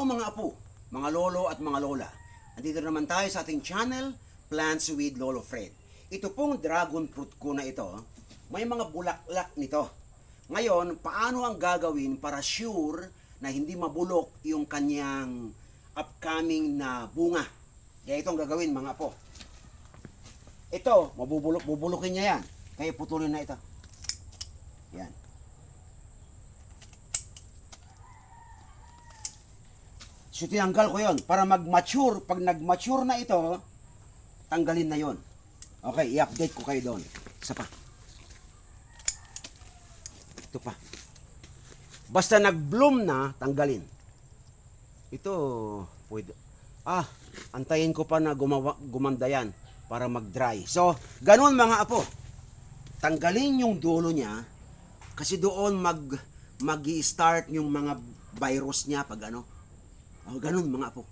Hello mga apo, mga lolo at mga lola. Andito naman tayo sa ating channel, Plants with Lolo Fred. Ito pong dragon fruit ko na ito, may mga bulaklak nito. Ngayon, paano ang gagawin para sure na hindi mabulok yung kanyang upcoming na bunga? Kaya itong gagawin mga apo. Ito, bubulukin niya yan. Kaya putulin na ito. Yan. So, tinanggal ko yon para mag-mature. Pag nag-mature na ito, tanggalin na yon. Okay, i-update ko kayo doon. Isa pa. Ito pa. Basta nag-bloom na, tanggalin. Ito, pwede. Antayin ko pa na gumanda yan para mag-dry. So, ganun mga apo. Tanggalin yung dulo niya kasi doon mag-i-start yung mga virus niya pag ano. Ganun mga apo.